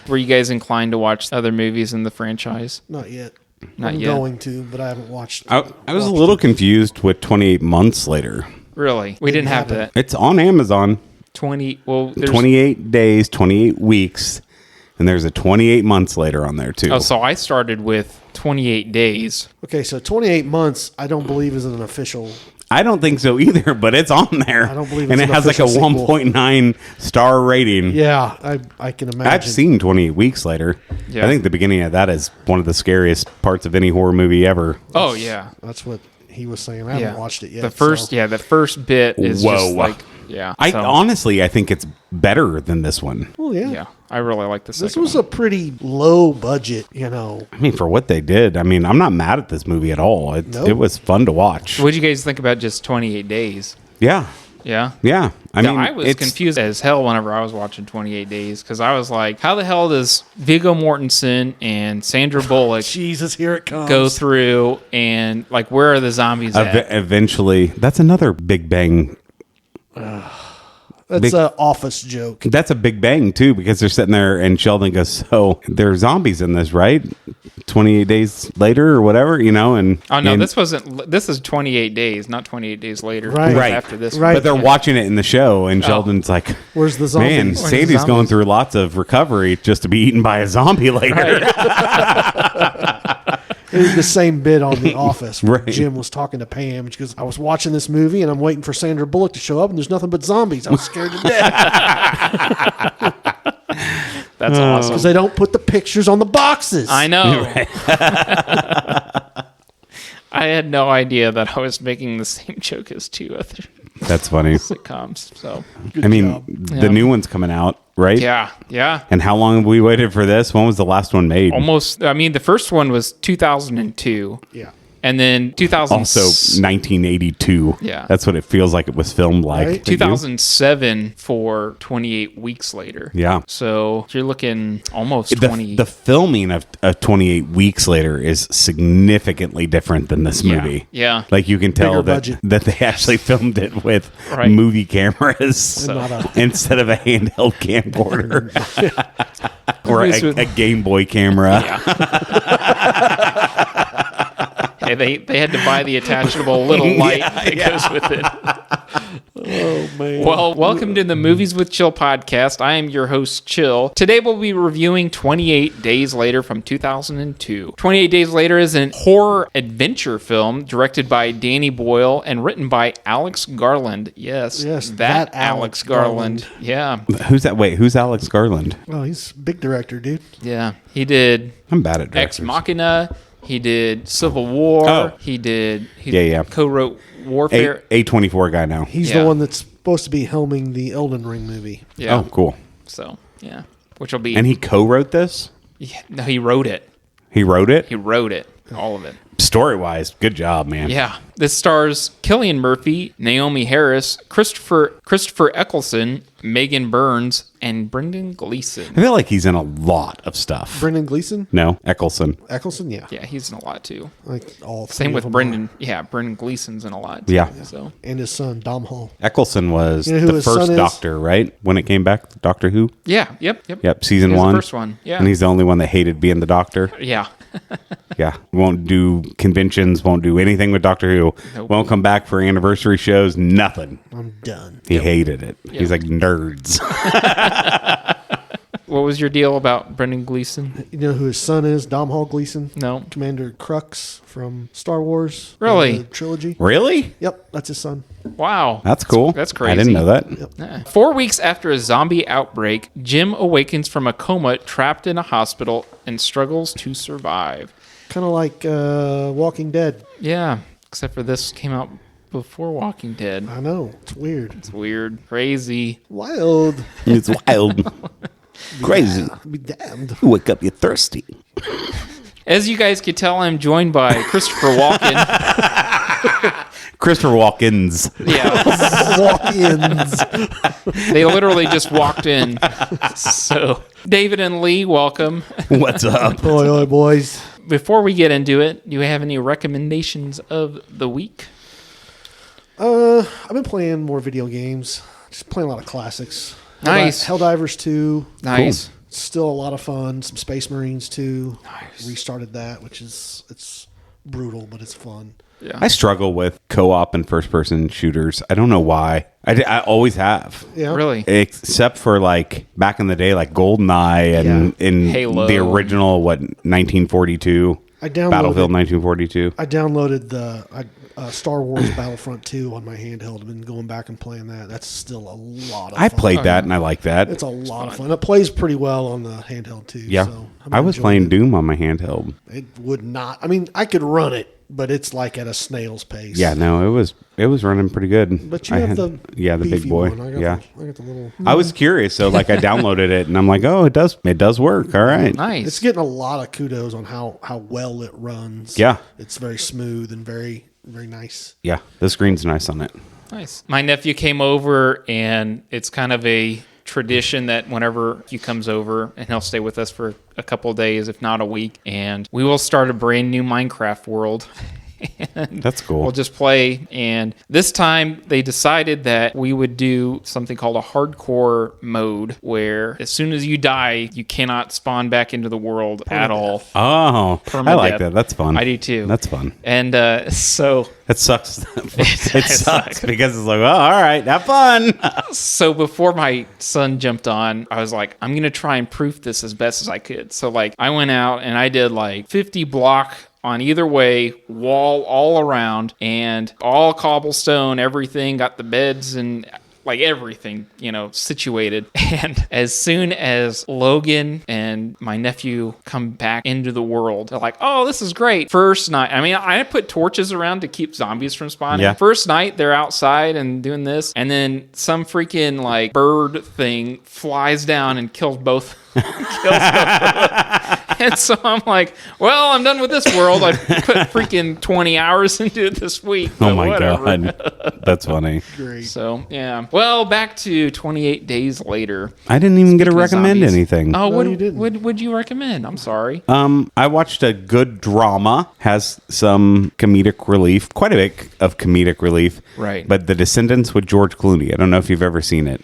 Were you guys inclined to watch other movies in the franchise? Not yet. Not I'm yet. going to, but I haven't watched. I was a little confused with 28 months later. Really? We didn't have that. It's on Amazon. 28 days, 28 weeks, and there's a 28 months later on there too. Oh, so I started with 28 days. Okay, so 28 months, I don't believe is an official. I don't think so either, but it's on there. I don't believe and it's it an has like a official sequel. 1.9 star rating. Yeah, I can imagine. I've seen 28 weeks later. Yeah. I think the beginning of that is one of the scariest parts of any horror movie ever. Oh, yeah. That's what he was saying. I haven't watched it yet. The first bit is just like, Honestly, I think it's better than this one. Well, yeah. Yeah, I really like the second This was one. a pretty low budget, you know. I mean, for what they did, I mean, I'm not mad at this movie at all. Nope. It was fun to watch. What did you guys think about just 28 days? Yeah. Yeah? Yeah. I mean, I was confused as hell whenever I was watching 28 Days because I was like, how the hell does Viggo Mortensen and Sandra Bullock Jesus, here it comes. go through and, like, where are the zombies at? Eventually, that's another Big Bang. That's an Office joke. That's a Big Bang too, because they're sitting there and Sheldon goes, "So there are zombies in this, right? 28 days later, or whatever, you know." And Oh, no, and, this wasn't. This is 28 Days, not 28 Days later. Right. It was right after this. Right. But they're watching it in the show, and Sheldon's like, Where's the "Man, zombies? Where's the Sandy's going zombies?" through lots of recovery just to be eaten by a zombie later." It was the same bit on The Office where Right. Jim was talking to Pam. She goes, I was watching this movie and I'm waiting for Sandra Bullock to show up and there's nothing but zombies. I was scared to death That's awesome. because they don't put the pictures on the boxes. I know. I had no idea that I was making the same joke as two other That's funny. sitcoms. So, I mean, job. the Yeah. new one's coming out, right? yeah. And how long have we waited for this? When was the last one made? Almost, I mean, the first one was 2002. Yeah. And then 2000. Also, 1982. Yeah. That's what it feels like it was filmed like. Right. to you. 2007 for 28 weeks later. Yeah. So you're looking almost 20. The filming of 28 weeks later is significantly different than this movie. Yeah. Like you can tell Bigger that, budget. that they actually filmed it with Right. movie cameras So- Not a- instead of a handheld camcorder or Movies with- a Game Boy camera. Hey, they had to buy the attachable little light that goes with it. Oh, man. Well, welcome to the Movies with Chill podcast. I am your host, Chill. Today we'll be reviewing 28 Days Later from 2002. 28 Days Later is a horror adventure film directed by Danny Boyle and written by Alex Garland. Yes, that Alex Garland. Yeah, Who's that? Wait, who's Alex Garland? Oh, he's a big director, dude. yeah. He did I'm bad at Ex directors. Machina. He did Civil War. Oh. He Yeah. co-wrote Warfare. A24 guy now. He's Yeah. the one that's supposed to be helming the Elden Ring movie. Yeah. Oh, cool. So, yeah. Which will be... And he co-wrote this? Yeah, no, he wrote it. He wrote it? He wrote it. All of it. Story-wise, good job, man. Yeah. This stars Cillian Murphy, Naomi Harris, Christopher Eccleston, Megan Burns, and Brendan Gleeson. I feel like he's in a lot of stuff. Brendan Gleeson? No, Eccleston. Eccleston? Yeah. Yeah, he's in a lot too. Like all three Same of with them Brendan. Yeah, Brendan Gleeson's in a lot. Too, Yeah. So are. And his son, Dom Hall. Eccleston was You know who the his first son is? Doctor, right? When it came back, Doctor Who? yeah, yep. Yep, season He was the 1. first one, yeah. And he's the only one that hated being the Doctor. Yeah. Yeah. Won't do conventions, won't do anything with Doctor Who. Nope. Won't come back for anniversary shows, nothing. I'm done. He hated it. He's like, nerds. What was your deal about Brendan Gleeson? You know who his son is? Dom Hall Gleeson? No. Commander Crux from Star Wars. Really? The trilogy. Really? Yep, that's his son. Wow. That's cool. That's crazy. I didn't know that. Yeah. 4 weeks after a zombie outbreak, Jim awakens from a coma trapped in a hospital and struggles to survive. Kind of like Walking Dead. Yeah, except for this came out before Walking Dead. I know. It's weird. It's weird, crazy. Wild. It's wild. Crazy. Be damned. You wake up, you're thirsty. As you guys could tell, I'm joined by Christopher Walken. Christopher Walkens. Yeah, Walk-ins. they literally just walked in. So, David and Lee, welcome. What's up? Oi, oi, boys. Before we get into it, do you have any recommendations of the week? I've been playing more video games. Just playing a lot of classics. Nice. Helldivers 2. Nice. Still a lot of fun. Some Space Marines too. Nice. Restarted that, which it's brutal, but it's fun. Yeah. I struggle with co-op and first-person shooters. I don't know why. I always have. Yeah. Really? Except for like back in the day, like GoldenEye and in Halo. the original, 1942? Battlefield 1942. I downloaded the Star Wars Battlefront 2 on my handheld. I've been going back and playing that. That's still a lot of fun. I played that and I like that. It's a lot of fun. It plays pretty well on the handheld too. Yeah. So I was playing Doom on my handheld. It would not. I mean, I could run it, but it's like at a snail's pace. Yeah, no, it was running pretty good. But you have the the big beefy boy. one. I got the little. I was curious, so like I downloaded it and I'm like, oh, it does work. All right. Nice. It's getting a lot of kudos on how well it runs. Yeah. It's very smooth and very, very nice. Yeah, the screen's nice on it. Nice. My nephew came over, and it's kind of a tradition that whenever he comes over, and he'll stay with us for a couple of days, if not a week, and we will start a brand new Minecraft world. And That's cool. we'll just play. And this time they decided that we would do something called a hardcore mode, where as soon as you die, you cannot spawn back into the world at all. Oh, I like Permadeath. that. That's fun. I do too. That's fun. And so It sucks. It it sucks sucks. because it's like, well, all right, have fun. So before my son jumped on, I was like, I'm going to try and proof this as best as I could. So like I went out and I did like 50 block on either way, wall all around, and all cobblestone, everything, got the beds and like everything, situated. And as soon as Logan and my nephew come back into the world, they're like, oh, this is great. First night, I mean, I put torches around to keep zombies from spawning. Yeah. First night, they're outside and doing this, and then some freaking like bird thing flies down and kills both. And so I'm like, well, I'm done with this world. I put freaking 20 hours into it this week. Oh my whatever. God. That's funny. Great. So, yeah. Well, back to 28 days later. I didn't even get to Speaking of recommend zombies. anything. Oh, No, you didn't. what would you recommend? I'm sorry. I watched a good drama, has some comedic relief, quite a bit of comedic relief. Right. But The Descendants with George Clooney. I don't know if you've ever seen it.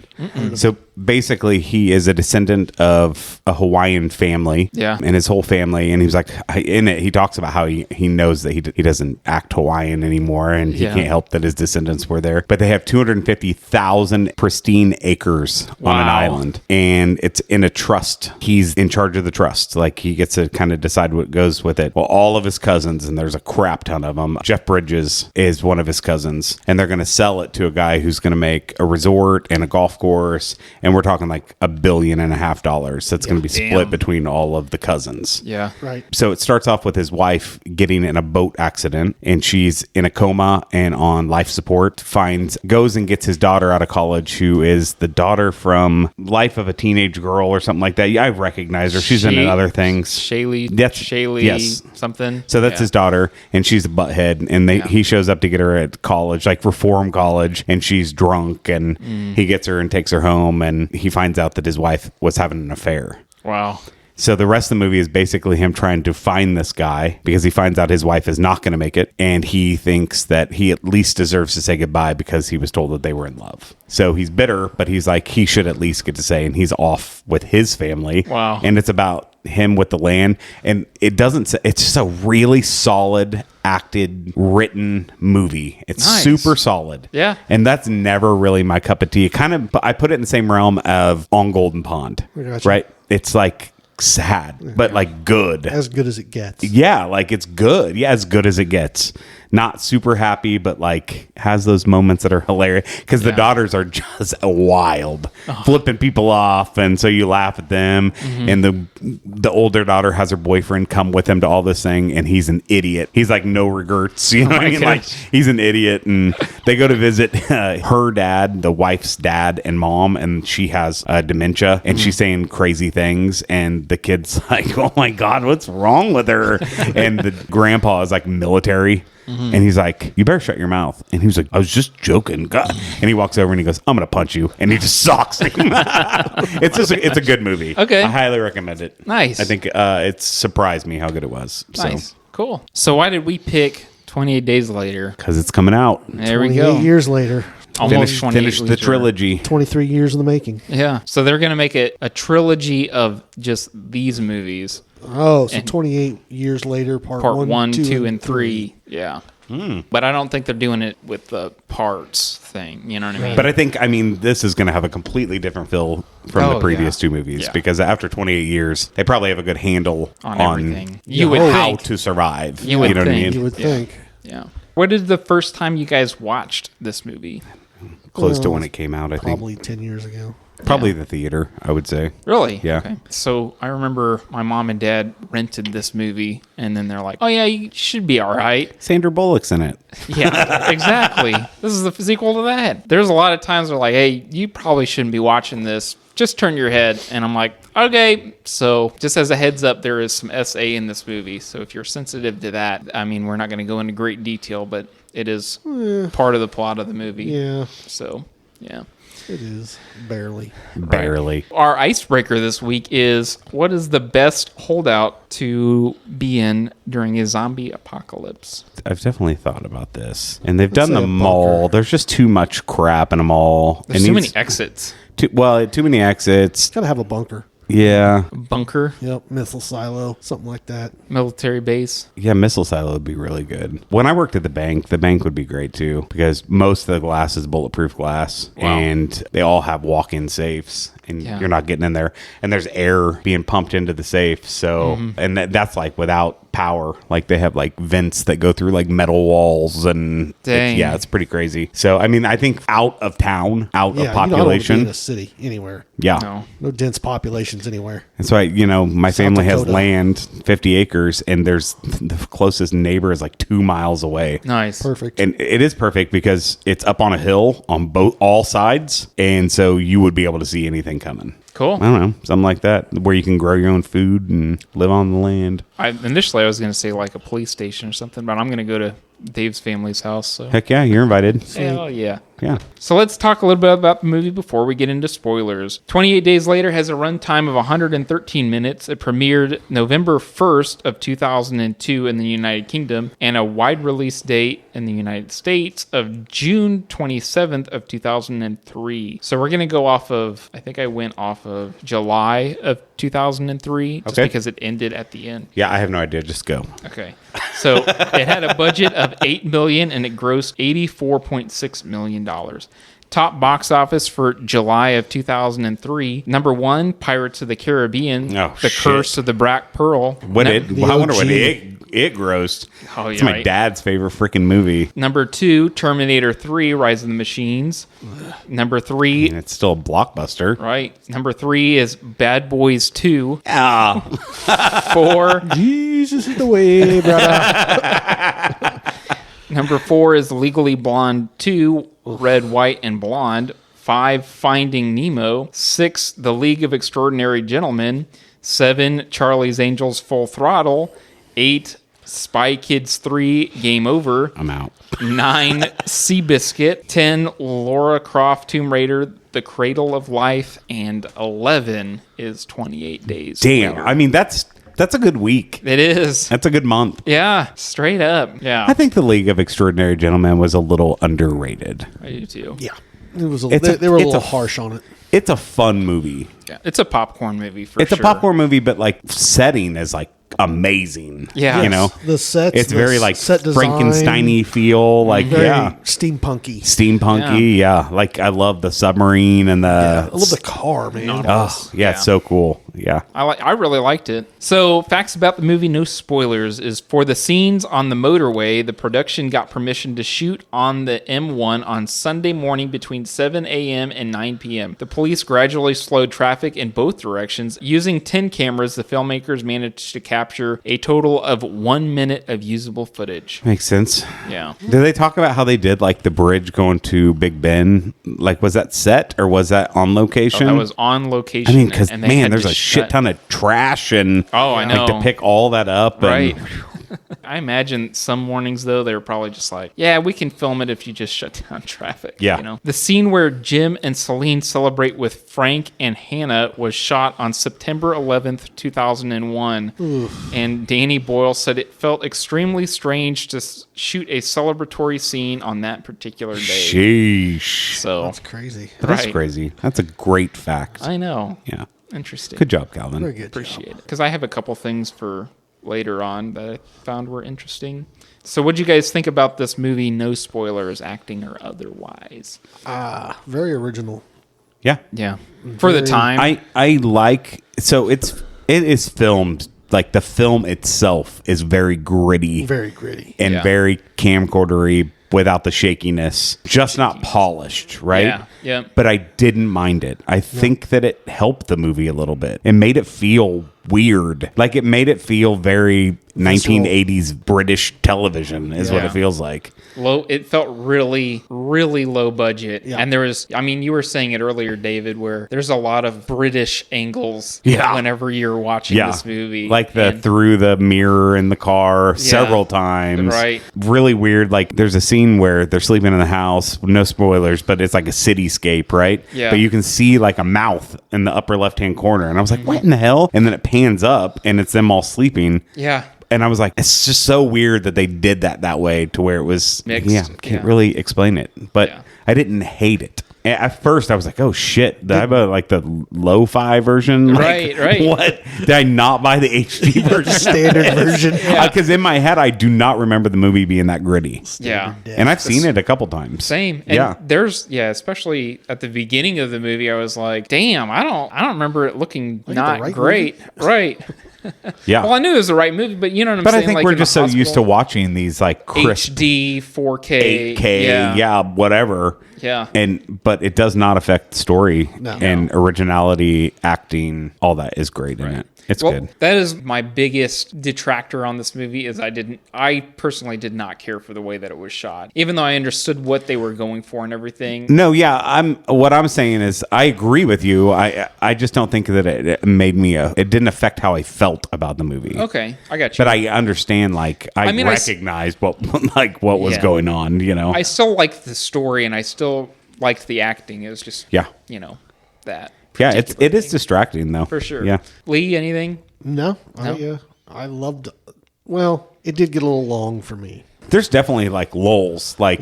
So basically, he is a descendant of a Hawaiian family. Yeah. And his whole family. And he was like, in it, he talks about how he knows that he doesn't act Hawaiian anymore and he Yeah. can't help that his descendants were there. But they have 250,000 pristine acres on an Wow. island. And it's in a trust. He's in charge of the trust. Like he gets to kind of decide what goes with it. Well, all of his cousins, and there's a crap ton of them. Jeff Bridges is one of his cousins. And they're going to sell it to a guy who's going to make a resort and a golf course. And we're talking like $1.5 billion. That's going to be split Damn. between all of the cousins. Yeah. Right. So it starts off with his wife getting in a boat accident and she's in a coma and on life support, goes and gets his daughter out of college, who is the daughter from Life of a Teenage Girl or something like that. Yeah, I recognize her. She's in other things. Shaylee, Yes. something. So that's Yeah. his daughter, and she's a butthead, and he shows up to get her at college, like reform college, and she's drunk, and he gets her and takes her home, and he finds out that his wife was having an affair. Wow. So the rest of the movie is basically him trying to find this guy because he finds out his wife is not going to make it. And he thinks that he at least deserves to say goodbye because he was told that they were in love. So he's bitter, but he's like, he should at least get to say, and he's off with his family. Wow. And it's about him with the land. And it's just a really solid acted, written movie. It's Nice. super solid. Yeah. And that's never really my cup of tea. I put it in the same realm of On Golden Pond. I gotcha. Right? It's like sad, but like good. As good as it gets. Yeah, like it's good. Yeah, as good as it gets. Not super happy, but like has those moments that are hilarious because the daughters are just wild, flipping people off, and so you laugh at them. And the older daughter has her boyfriend come with him to all this thing, and he's an idiot. He's like no regrets, you know what I mean? Like he's an idiot, and they go to visit her dad, the wife's dad and mom, and she has dementia, and she's saying crazy things, and the kid's like, "Oh my God, what's wrong with her?" And the grandpa is like military. And he's like, "You better shut your mouth." And he was like, "I was just joking." God. And he walks over and he goes, "I'm going to punch you." And he just socks him. It's a good movie. Okay. I highly recommend it. Nice. I think it surprised me how good it was. Nice. Cool. So why did we pick 28 Days Later? Because it's coming out. There we 28 go. years later. Almost 28 Finish the later. trilogy. 23 years in the making. Yeah. So they're going to make it a trilogy of just these movies. Oh, so 28 years later, part One, 2, two, and 3. Yeah. But I don't think they're doing it with the parts thing. You know what I mean? But I think, this is going to have a completely different feel from the previous two movies because after 28 years, they probably have a good handle on everything. You would how think. to survive. You would know what I think. mean? You would think. Yeah. What is the first time you guys watched this movie? Close to when it came out, I think. Probably 10 years ago. Probably the theater, I would say. Really? Yeah. Okay. So I remember my mom and dad rented this movie, and then they're like, "Oh yeah, you should be all right." Sandra Bullock's in it. Yeah, exactly. This is the sequel to that. There's a lot of times they're like, "Hey, you probably shouldn't be watching this. Just turn your head." And I'm like, "Okay." So just as a heads up, there is some SA in this movie. So if you're sensitive to that, we're not going to go into great detail, but it is part of the plot of the movie. Yeah, So, yeah. it is. Barely. Barely. Our icebreaker this week is, what is the best holdout to be in during a zombie apocalypse? I've definitely thought about this. And they've done say a them all. bunker. There's just too much crap in them all. There's It too needs many exits. too many exits. Gotta have a bunker. Yeah. Bunker, Yep, missile silo, something like that. military base. Yeah, missile silo would be really good. When I worked at the bank would be great too because most of the glass is bulletproof glass and they all have walk-in safes and you're not getting in there and there's air being pumped into the safe. So, and that's like without power. Like they have like vents that go through like metal walls and Dang. it's pretty crazy. So, I think out of town, out Yeah, of you don't want to be population. in a city anywhere. Yeah. No dense populations anywhere. And so my family has Dakota. land, 50 acres, and there's the closest neighbor is like 2 miles away. Nice. Perfect. And it is perfect because it's up on a hill on all sides, and so you would be able to see anything coming. Cool. I don't know, something like that, where you can grow your own food and live on the land. Initially, I was going to say like a police station or something, but I'm going to go to Dave's family's house. So. Heck yeah, you're invited. Hell yeah. Yeah. So let's talk a little bit about the movie before we get into spoilers. 28 Days Later has a runtime of 113 minutes. It premiered November 1st of 2002 in the United Kingdom and a wide release date in the United States of June 27th of 2003. So we're going to go off of, I think I went off of July of 2003 just because it ended at the end. Yeah, I have no idea. Just go. Okay. So it had a budget of $8 million and it grossed $84.6 million. Top box office for July of 2003. Number 1, Pirates of the Caribbean. Oh, The shit. Curse of the Black Pearl. I wonder what OG. it grossed. Oh, It's yeah, my right. dad's favorite freaking movie. Number 2, Terminator 3, Rise of the Machines. Number 3, And it's still a blockbuster. right. Number 3 is Bad Boys 2. Ah. 4, Jesus is the way, brother. Number 4 is Legally Blonde 2, Red, White, and Blonde. 5, Finding Nemo. 6, The League of Extraordinary Gentlemen. 7, Charlie's Angels Full Throttle. 8, Spy Kids 3, Game Over. I'm out. 9, Seabiscuit. 10, Lara Croft Tomb Raider, The Cradle of Life. And 11 is 28 Days Damn. Later. That's a good week. It is. That's a good month. Yeah, straight up. Yeah, I think the League of Extraordinary Gentlemen was a little underrated. I do too. Yeah. It was It's they were a it's little harsh on it. It's a fun movie. Yeah, it's a popcorn movie for It's sure. a popcorn movie, but like setting is like amazing. Yeah. You know? The sets, It's the very like set design, Frankenstein-y feel. Like, very yeah. steampunky. Steampunky, yeah. Like I love the submarine and I the love the car, man. oh, yeah, it's so cool. Yeah. I really liked it. So, facts about the movie, no spoilers, is for the scenes on the motorway, the production got permission to shoot on the M1 on Sunday morning between 7 a.m. and 9 p.m. The police gradually slowed traffic in both directions. Using 10 cameras, the filmmakers managed to capture a total of 1 minute of usable footage. Makes sense. Yeah. Did they talk about how they did like the bridge going to Big Ben? Like, was that set or was that on location? That was on location. I mean, because and they man, had there's to a shit shut- ton of trash and Oh, I know. like to pick all that up. Right. And I imagine some mornings, though, they were probably just like, yeah, we can film it if you just shut down traffic. Yeah. You know? The scene where Jim and Celine celebrate with Frank and Hannah was shot on September 11th, 2001. Oof. And Danny Boyle said it felt extremely strange to shoot a celebratory scene on that particular day. Sheesh. So That's crazy. That's crazy. That's a great fact. I know. Yeah. Interesting. Good job, Calvin. Very good. Appreciate it. Because I have a couple things for later on that I found were interesting. So what'd you guys think about this movie? No spoilers, acting or otherwise. Very original. Yeah. Yeah. For the time. I like, so it is filmed, like the film itself is very gritty. Very gritty. And very camcordery without the shakiness. Just not polished, right? Yeah. Yeah. But I didn't mind it. I think that it helped the movie a little bit. It made it feel weird. Like it made it feel very 1980s British television is what it feels like. It felt really, really low budget. Yeah. And there was, I mean, you were saying it earlier, David, where there's a lot of British angles whenever you're watching this movie. Like through the mirror in the car several times. Right. Really weird. Like there's a scene where they're sleeping in the house, no spoilers, but it's like a cityscape, right? Yeah. But you can see like a mouth in the upper left-hand corner. And I was like, what in the hell? And then it pans up and it's them all sleeping. Yeah. And I was like, it's just so weird that they did that way to where it was mixed. Yeah, can't really explain it. But I didn't hate it. At first, I was like, oh, shit. Did I have like the lo-fi version? Like, right. What? Did I not buy the HD version? Standard version. Because in my head, I do not remember the movie being that gritty. And I've seen it a couple times. Same. And there's, especially at the beginning of the movie, I was like, damn, I don't remember it looking not great. Right. Yeah. Well, I knew it was the right movie, but you know what I'm but saying? I think like we're just so used to watching these like crisp HD, 4K, 8K, whatever. Yeah. But it does not affect the story No. and originality, acting, all that is great in it. It's good. That is my biggest detractor on this movie is I personally did not care for the way that it was shot. Even though I understood what they were going for and everything. No, what I'm saying is I agree with you. I just don't think that it made me it didn't affect how I felt about the movie. Okay, I got you. But I understand I recognized what was going on, you know. I still liked the story and I still liked the acting. It was just that. Yeah, it is distracting though. For sure. Yeah. Lee, anything? No. I loved. Well, it did get a little long for me. There's definitely like lulls, like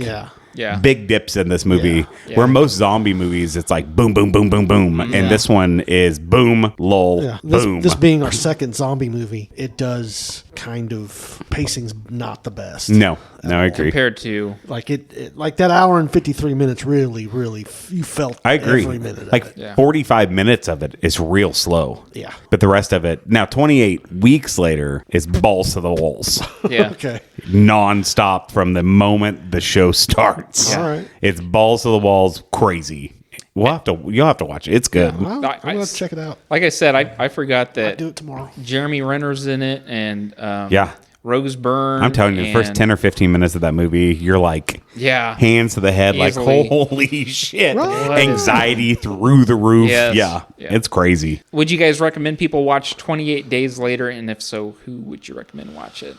big dips in this movie. Yeah. Where most zombie movies, it's like boom, boom, boom, boom, boom, and this one is boom, lull, boom. This being our second zombie movie, it does kind of pacing's not the best. No, I agree. Compared to Like it like that hour and 53 minutes really you felt I agree. every minute of Like it. 45 minutes of it is real slow. Yeah. But the rest of it, now 28 weeks later, is balls to the walls. yeah. Okay. Non-stop from the moment the show starts. All right. It's balls to the walls, crazy. You'll have to watch it. It's good. Well, I'm going to check it out. Like I said, I forgot that I'll do it tomorrow. Jeremy Renner's in it and Yeah. Rose Byrne. I'm telling you, the first 10 or 15 minutes of that movie, you're like, hands to the head, Easily. like, holy shit. Right. Anxiety through the roof. Yes. Yeah, it's crazy. Would you guys recommend people watch 28 Days Later? And if so, who would you recommend watch it?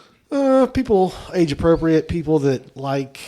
People age appropriate, people that like,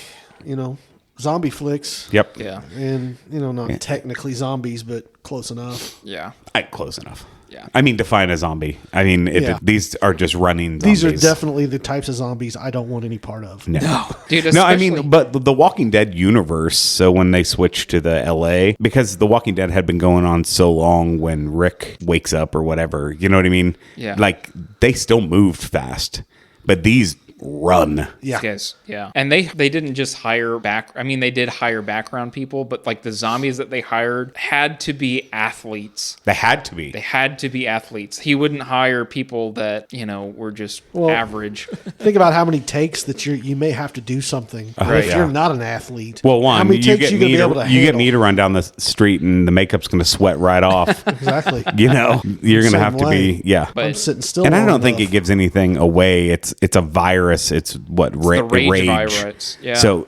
zombie flicks. Yep. Yeah. And, not technically zombies, but close enough. Yeah. Close enough. Yeah. I mean, define a zombie. I mean, these are just running zombies. These are definitely the types of zombies I don't want any part of. No. Dude, No, I mean, but the Walking Dead universe, so when they switched to the LA, because the Walking Dead had been going on so long when Rick wakes up or whatever, you know what I mean? Yeah. Like, they still moved fast, but these run. Yeah. Yes, yeah. And they didn't just hire they did hire background people, but like the zombies that they hired had to be athletes. They had to be. They had to be athletes. He wouldn't hire people that, were just average. Think about how many takes that you may have to do something. Right. If you're not an athlete. Well, how one, many you takes get you gonna me be able to to, you get handle? me to run down the street and the makeup's going to sweat right off. Exactly. You're going to have to be, But I'm sitting still. And I long don't think enough. it gives anything away. It's a virus. It's what the rage virus. Yeah. So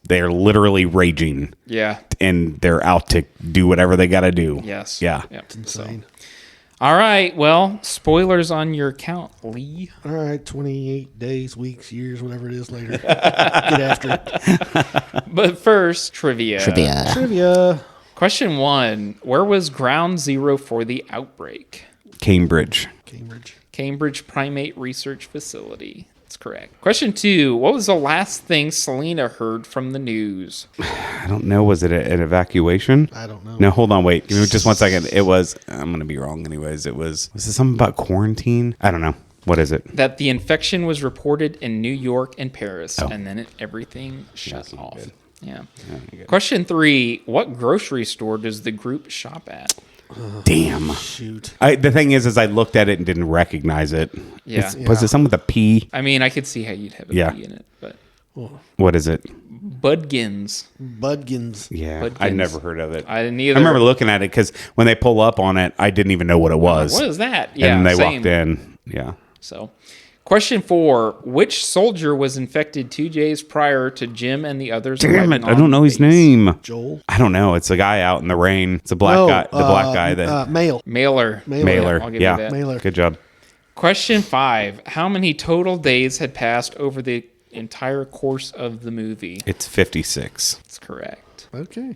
they're literally raging. Yeah. And they're out to do whatever they got to do. Yes. Yeah. Yep. It's insane. All right. Well, spoilers on your count, Lee. All right, 28 days, weeks, years, whatever it is later. Get after it. But first, trivia. Trivia. Question 1. Where was ground zero for the outbreak? Cambridge. Cambridge Primate Research Facility. That's correct. Question 2. What was the last thing Selena heard from the news? I don't know. Was it an evacuation? I don't know. No, hold on. Wait. Give me just 1 second. It was, I'm going to be wrong anyways. Was it something about quarantine? I don't know. What is it? That the infection was reported in New York and Paris, and then everything shut off. good. Yeah. Good. Question 3. What grocery store does the group shop at? Damn. Shoot. The thing is I looked at it and didn't recognize it. Yeah. Was it something with a P? I mean, I could see how you'd have a Yeah. P in it, but What is it? Budgins. Budgins. Yeah. Budgins. I never heard of it. I didn't either. I remember looking at it because when they pull up on it, I didn't even know what it was. What is that? Yeah, and they same. walked in. Yeah. So, question 4. Which soldier was infected 2 days prior to Jim and the others? Damn it. arriving I on don't know his base? name. Joel. I don't know. It's a guy out in the rain. It's a black guy. The black guy that Male. Mailer. Mailer. I'll give Yeah. you that. Mailer. Good job. Question 5. How many total days had passed over the entire course of the movie? It's 56 That's correct. Okay.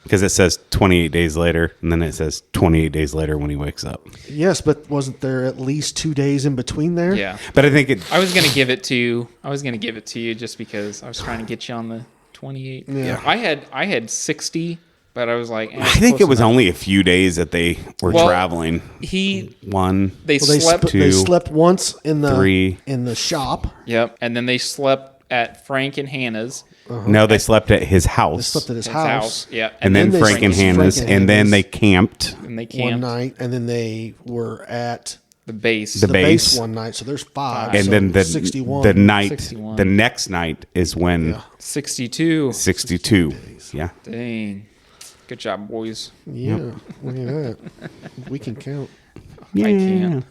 because it says 28 days later, and then it says 28 days later when he wakes up. Yes, but wasn't there at least 2 days in between there? Yeah. But I think it. I was going to give it to you. Just because I was trying to get you on the 28. Yeah. I had 60, but I was like, I think it was only a few days that they were traveling. They Well, they slept. two, they slept once in the 3. in the shop. Yep. And then they slept at Frank and Hannah's. No, they slept at his They house. slept at his His house Yeah. and then they Frank and slept- Hannah's, Frank and and then Hannah's. they camped. and they one camped night, and then they were at the base. The the base. base one night. So there's 5. And so then the 61. night, 61. the next night is when 62. 62. Yeah. Dang. Good job, boys. Yeah, look at that. We can count. I can't.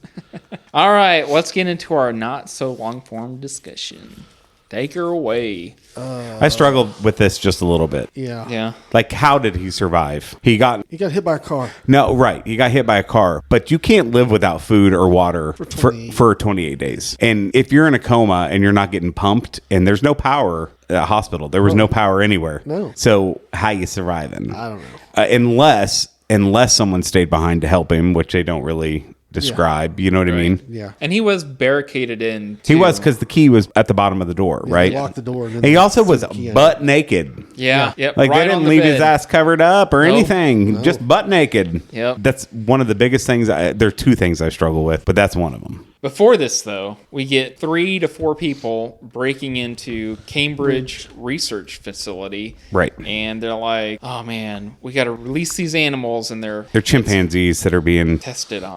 All right, let's get into our not so long form discussion. Take her away. I struggled with this just a little bit. Yeah. Yeah. Like, how did he survive? He got He got hit by a car. no right. He got hit by a car, but you can't live without food or water for 28 days. And if you're in a coma and you're not getting pumped, and there's no power at a hospital, there was no power anywhere. No. So how you surviving? I don't know. Unless someone stayed behind to help him, which they don't really describe. You know what I mean? Yeah. And he was barricaded in. He was, because the key was at the bottom of the door, right? He locked the door. And then He also was threw the key in. butt naked. Yeah. Yep. Like, right they on didn't the leave his bed. ass covered up or Nope. anything. Just butt naked. Yep. That's one of the biggest things. There are 2 things I struggle with, but that's one of them. Before this, though, we get 3 to 4 people breaking into Cambridge Research Facility. Right. And they're like, oh, man, we got to release these animals. And they're Chimpanzees that are being tested on.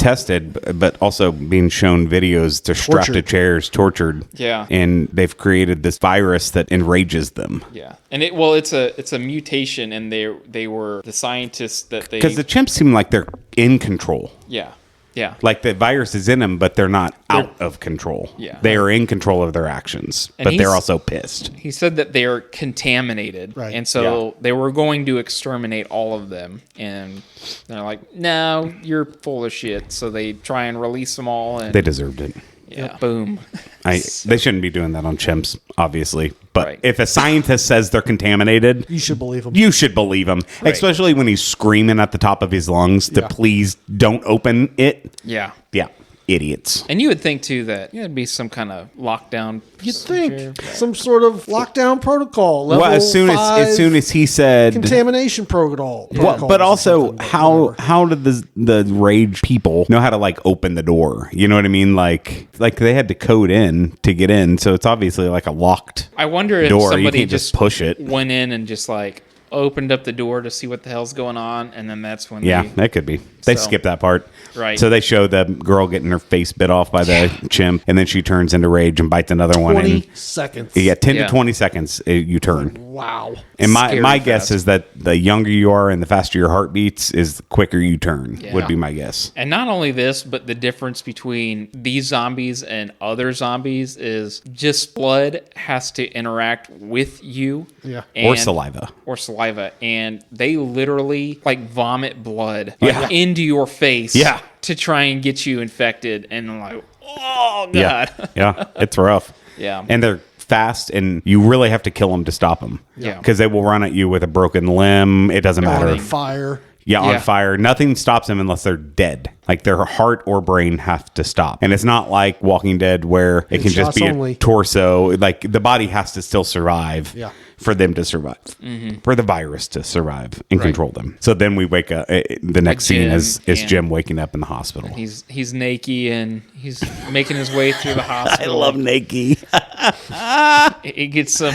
but also being shown videos. They're strapped to Tortured. chairs, tortured. Yeah. And they've created this virus that enrages them. Yeah. And it's a mutation. And they were the scientists that they. Because the chimps seem like they're in control. Yeah. Yeah. Like the virus is in them, but they're not out of control. Yeah. They are in control of their actions, And but they're he's- also pissed. He said that they are contaminated. Right. And so they were going to exterminate all of them. And they're like, no, you're full of shit. So they try and release them all. And They deserved it. boom. They shouldn't be doing that on chimps, obviously. But Right. if a scientist says they're contaminated, You should believe him. you should believe him, especially when he's screaming at the top of his lungs to please don't open it. Yeah. Yeah, idiots. And you would think, too, that there'd be some kind of lockdown. You'd think some sort of lockdown protocol. Level Well, as soon 5 as he said, contamination protocol. well, protocols but or also something, how whatever. did the rage people know how to like open the door? You know what I mean? Like they had to code in to get in, so it's obviously like a locked I wonder if door. You somebody can't just push it. went in and just like opened up the door to see what the hell's going on. And then that's when Yeah, they. that could be. They So- skipped that part. Right. So they show the girl getting her face bit off by the chimp, and then she turns into rage and bites another one. 20 And seconds. you get 10 Yeah. to 20 seconds, you turn. Wow. And Scary my fast. guess is that the younger you are and the faster your heart beats is the quicker you turn, Yeah. would be my guess. And not only this, but the difference between these zombies and other zombies is just blood has to interact with you. Yeah. Or saliva. Or saliva. And they literally like vomit blood Yeah. into your face. Yeah. to try and get you infected. And I'm like, oh, God. Yeah, it's rough. Yeah. And they're fast, and you really have to kill them to stop them. Yeah. Because they will run at you with a broken limb. It doesn't matter. On fire. Yeah, Yeah. on fire. Nothing stops them unless they're dead. Like their heart or brain have to stop. And it's not like Walking Dead where it can just shots be only. a torso. Like the body has to still survive for them to survive. For the virus to survive and control them. So then we wake up. The next scene is Jim waking up in the hospital. He's naked and he's making his way through the I hospital. love naked. He gets some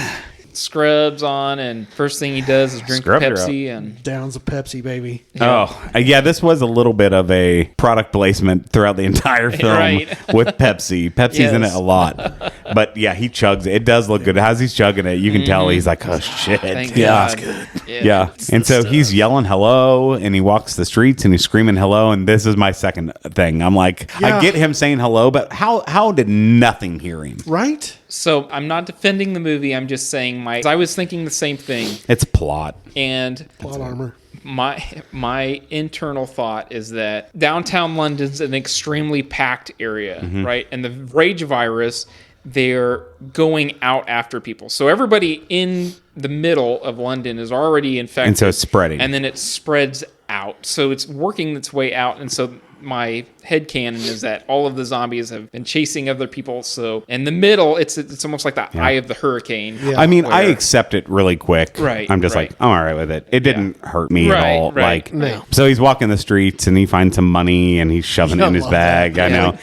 scrubs on, and first thing he does is drink Scrubs are Pepsi. And Downs a Pepsi, baby. Yeah, this was a little bit of a product placement throughout the entire film Right. with Pepsi. Pepsi's in it Yes. a lot. But yeah, he chugs it. It does look good. As he's chugging it, you can tell he's like, oh, shit. thank Yeah. God. Yeah. And so he's yelling hello, and he walks the streets and he's screaming hello. And this is my second thing. I'm like, I get him saying hello, but how did nothing hear him? Right? So I'm not defending the movie. I'm just saying I was thinking the same thing. It's plot. And Plot armor. my internal thought is that downtown London's an extremely packed area, right? And the rage virus, they're going out after people. So everybody in the middle of London is already infected. And so it's spreading. And then it spreads out. So it's working its way out. And so my headcanon is that all of the zombies have been chasing other people. So in the middle, it's almost like the eye of the hurricane. Yeah. I mean, I where- accept it really quick. Right, I'm just right. like, I'm all right with it. It didn't hurt me Right, at all. right, Like, No. so he's walking the streets and he finds some money and he's shoving it in his love bag. that. I know.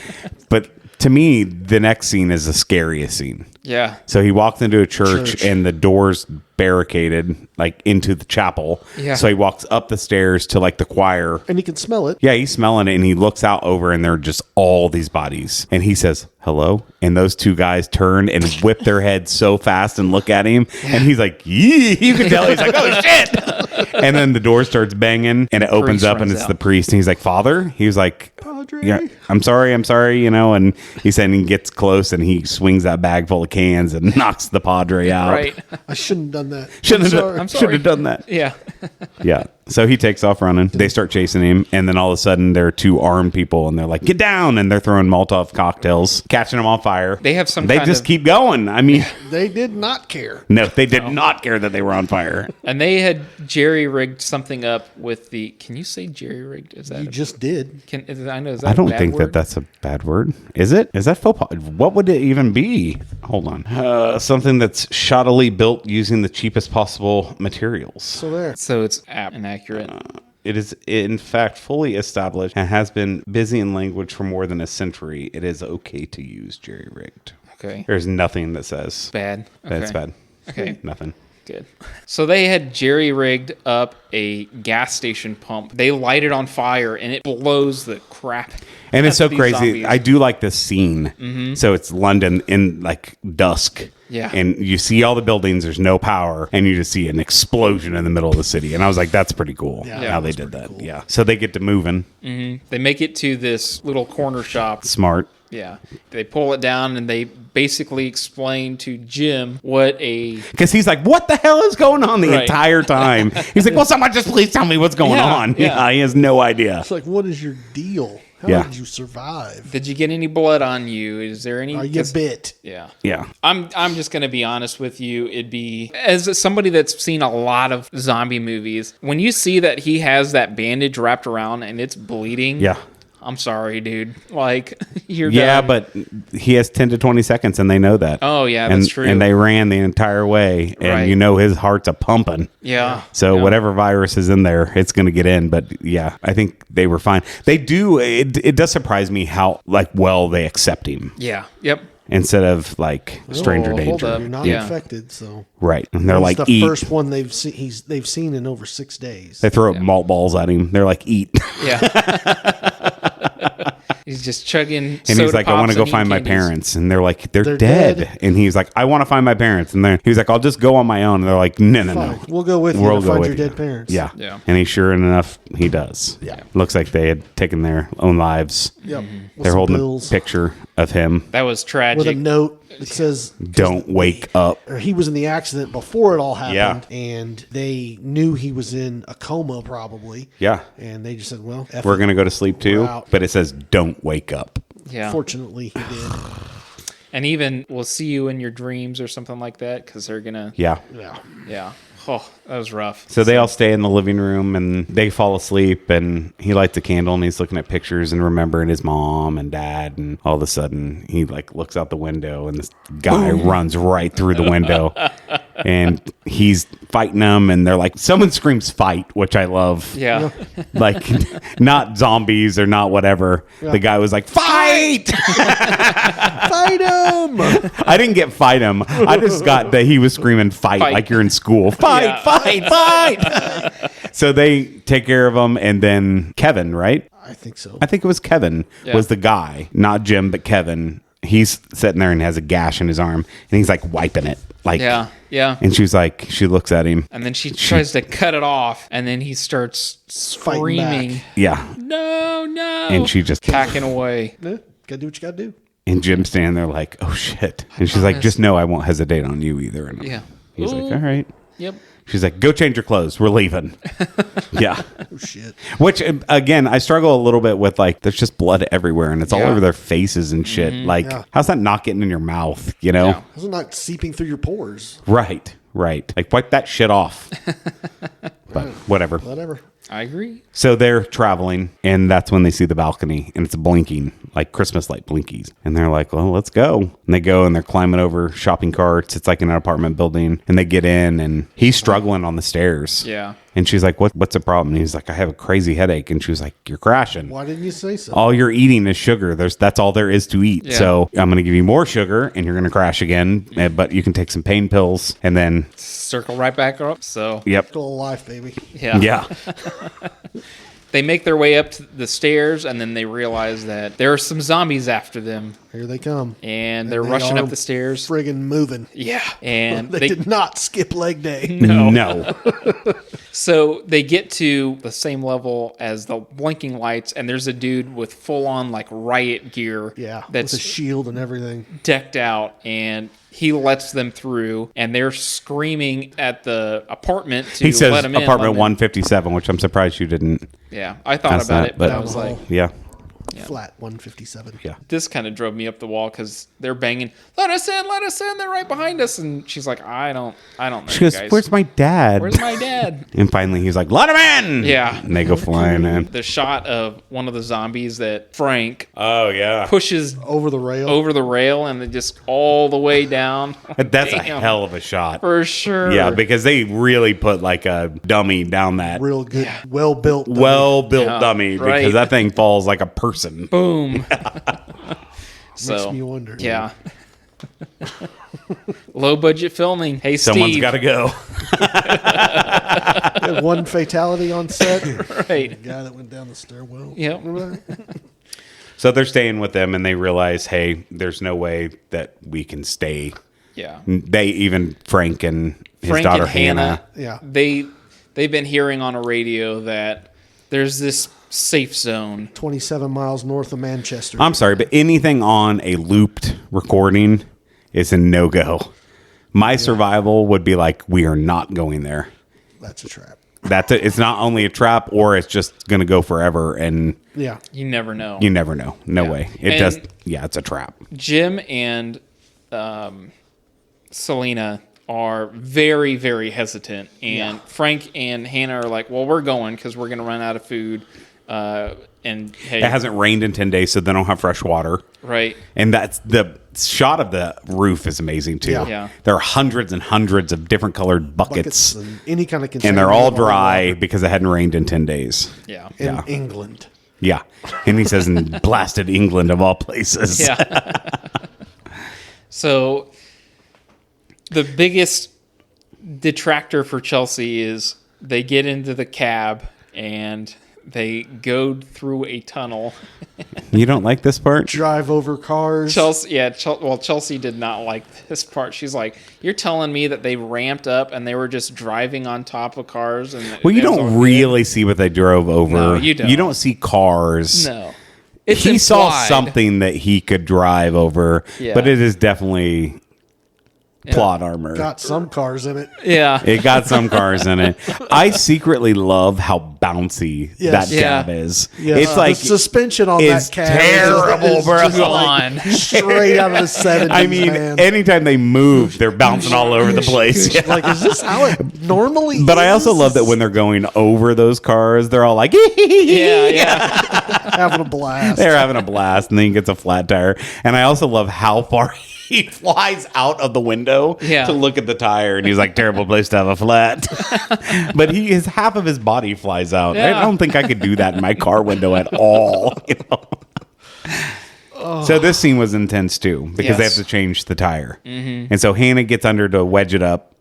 But to me, the next scene is the scariest scene. Yeah. So he walks into a church and the door's barricaded like into the chapel. Yeah. So he walks up the stairs to like the choir. And you can smell it. Yeah, he's smelling it and he looks out over and there are just all these bodies. And he says, hello. And those two guys turn and whip their heads so fast and look at him. And he's like, yee. You can tell he's like, oh shit. And then the door starts banging and it opens priest up and runs it's out. the priest. And he's like, Father? He was like, Padre. yeah, I'm sorry, you know. And he said he gets close and he swings that bag full of cans and knocks the Padre out. Right. I shouldn't have done that. Should sorry. have done that. Yeah. Yeah. So he takes off running. They start chasing him. And then all of a sudden, there are two armed people. And they're like, get down. And they're throwing Molotov cocktails, catching them on fire. They have some They kind just of- keep going. I mean, They did not care. no, they did not care that they were on fire. And they had jerry-rigged something up with the... Can you say jerry-rigged? Is that... You just did. I know. Is that I don't a bad think word? that that's a bad word. Is it? Is that faux pas? What would it even be? Hold on. Something that's shoddily built using the cheapest possible materials. So there. So it's apt and accurate. It is, in fact, fully established and has been busy in language for more than a century. It is okay to use jerry-rigged. Okay. There's nothing that says Bad. that's Okay. bad. Okay. Nothing. Good. So they had jerry-rigged up a gas station pump. They light it on fire, and it blows the crap. And it's out so of these crazy. zombies. I do like this scene. So it's London in like dusk. Yeah. And you see all the buildings, there's no power, and you just see an explosion in the middle of the city. And I was like, that's pretty cool Yeah, how that they was did pretty that. cool. Yeah. So they get to moving. They make it to this little corner shop. Smart. Yeah. They pull it down, and they basically explain to Jim what a... Because he's like, what the hell is going on the Right. entire time? He's like, well, someone just please tell me what's going Yeah, on. yeah. Yeah, he has no idea. It's like, what is your deal? How Yeah. did you survive? Did you get any blood on you? Is there any... Are you 'cause- bit? Yeah. Yeah. I'm just going to be honest with you. It'd be, as somebody that's seen a lot of zombie movies, when you see that he has that bandage wrapped around and it's bleeding. Yeah. I'm sorry, dude. Like, you're Yeah, done. but he has 10 to 20 seconds, and they know that. Oh, yeah, and, that's true. And they ran the entire way, and Right. you know his heart's a pumping. Yeah. So Yeah. whatever virus is in there, it's going to get in. But yeah, I think they were fine. They do. It does surprise me how like well they accept him Yeah. Yep. instead of like stranger hold danger. up. You're not Yeah. infected, so Right. And they're it's like, the eat. first one they've seen in over 6 days. They throw malt balls at him. They're like, eat. Yeah. He's just chugging. And he's like, I want to go find my parents. And they're like, they're dead. dead. And he's like, I want to find my parents. And he was like, I'll just go on my own. And they're like, no. Fine. We'll go with you We'll to go find with your you. dead parents. Yeah. Yeah. And he sure enough, he does. Yeah. Looks like they had taken their own lives. Yep. Mm-hmm. With They're some holding pills. a picture of him. That was tragic. with a note that says, Don't wake up. or he was in the accident before it all happened, Yeah. and they knew he was in a coma probably. Yeah. And they just said, well, F We're it. going to go to sleep too. We're out. But it says, don't wake up. Yeah. Fortunately, he did. And even we'll see you in your dreams or something like that because they're going to. Yeah. Yeah. Yeah. Oh, that was rough. So they all stay in the living room and they fall asleep, and he lights a candle and he's looking at pictures and remembering his mom and dad, and all of a sudden he like looks out the window and this guy runs right through the window and he's fighting them, and they're like, someone screams fight, which I love. Yeah. Like not zombies or not whatever. Yeah. The guy was like, fight! Fight him! I didn't get fight him. I just got that he was screaming fight, Fight. like you're in school. Fight, Yeah. fight. So they take care of him, and then Kevin, right? I think so. I think it was Kevin Yeah. was the guy, not Jim, but Kevin. He's sitting there and has a gash in his arm, and he's like wiping it. Like, Yeah. Yeah. And she's like, she looks at him. And then she tries to cut it off, and then he starts Fighting screaming, back. Yeah. no, no. And she just, hacking away. Yeah, gotta do what you gotta do. and Jim's standing there like, oh shit. And she's like, just know I won't hesitate on you either. And Yeah. he's Ooh. like, all right. Yep. She's like, go change your clothes. We're leaving. Yeah. Oh shit. Which, again, I struggle a little bit with, like, there's just blood everywhere and it's all Yeah. over their faces and shit. Like, Yeah. how's that not getting in your mouth, you know? Yeah. How's it not seeping through your pores? Right. Like, wipe that shit off. But whatever. Whatever. I agree. So they're traveling, and that's when they see the balcony, and it's blinking, like Christmas light blinkies. And they're like, well, let's go. And they go, and they're climbing over shopping carts. It's like in an apartment building. And they get in, and he's struggling on the stairs. Yeah. And she's like, what's the problem? And he's like, I have a crazy headache. And she was like, you're crashing. Why didn't you say so? All you're eating is sugar. That's all there is to eat. Yeah. So I'm going to give you more sugar, and you're going to crash again. But you can take some pain pills, and then, Circle right back up. So, yep. Still alive, baby. yeah. Yeah. They make their way up to the stairs, and then they realize that there are some zombies after them, Here they come. and they're They rushing are up the stairs. Friggin' moving. Yeah. And They did not skip leg day. No. So they get to the same level as the blinking lights, and there's a dude with full on like riot gear. Yeah. That's with a shield and everything. decked out, and he lets them through, and they're screaming at the apartment to He says let them in. apartment let them in. 157, which I'm surprised you didn't. Yeah, I thought That's about not- it, but but- I was like, Yeah. Flat 157. Yeah. this kind of drove me up the wall because they're banging, let us in, they're right behind us, and she's like, I don't know, She you goes, guys. where's my dad? Where's my dad? And finally he's like, let him in. Yeah. And they go flying in. The shot of one of the zombies that Frank Oh, yeah. pushes Over the rail. over the rail and then just all the way down. That's a Damn. hell of a shot. For sure. Yeah, because they really put like a dummy down that Real good. Well built. well-built Yeah, dummy right. because that thing falls like a person. Boom. Makes me wonder. Yeah. Low budget filming. Hey, Someone's Steve. got to go. Had one fatality on set. Right. The guy that went down the stairwell. Yep. Remember that? So they're staying with them, and they realize, hey, there's no way that we can stay. Yeah. They even Frank and his Frank daughter and Hannah. Yeah. They've been hearing on a radio that there's this safe zone. 27 miles north of Manchester. I'm sorry, but anything on a looped recording is a no-go. My survival would be like, we are not going there. That's a trap. It's not only a trap, or it's just going to go forever, and Yeah. You never know. you never know. No Yeah. way. It And- does. Yeah, it's a trap. Jim and Selena are very, very hesitant. And Frank and Hannah are like, well, we're going because we're going to run out of food. And hey, It hasn't rained in 10 days, so they don't have fresh water. right. And that's the shot of the roof is amazing too. Yeah. There are hundreds and hundreds of different colored Buckets buckets, and any kind of container. and they're all of dry water because it hadn't rained in 10 days. Yeah. In Yeah. England. Yeah. And he says in blasted England of all places. Yeah. So the biggest detractor for Chelsea is they get into the cab and they go through a tunnel. You don't like this part? Drive over cars. Chelsea did not like this part. She's like, "You're telling me that they ramped up and they were just driving on top of cars?" And Well, you it was all don't good?" really see what they drove over. No, you don't. You don't see cars. No. he saw implied. something that he could drive over, Yeah. but it is definitely plot armor. Got some cars in it. Yeah. It got some cars in it. I secretly love how bouncy Yes. that Yeah. cab is. Yes. It's like the suspension on is that cab terrible, is bro. just like On. straight out of the 70s. I mean, man. anytime they move, they're bouncing all over the place. Yeah. Like, is this how it normally But I also is? love that when they're going over those cars, they're all like, Yeah. having a blast. they're having a blast, and then he gets a flat tire. And I also love how far he flies out of the window to look at the tire, and he's like, terrible place to have a flat. But his half of his body flies out. Yeah. I don't think I could do that in my car window at all. You know? So this scene was intense too, because they have Yes. to change the tire. And so Hannah gets under to wedge it up,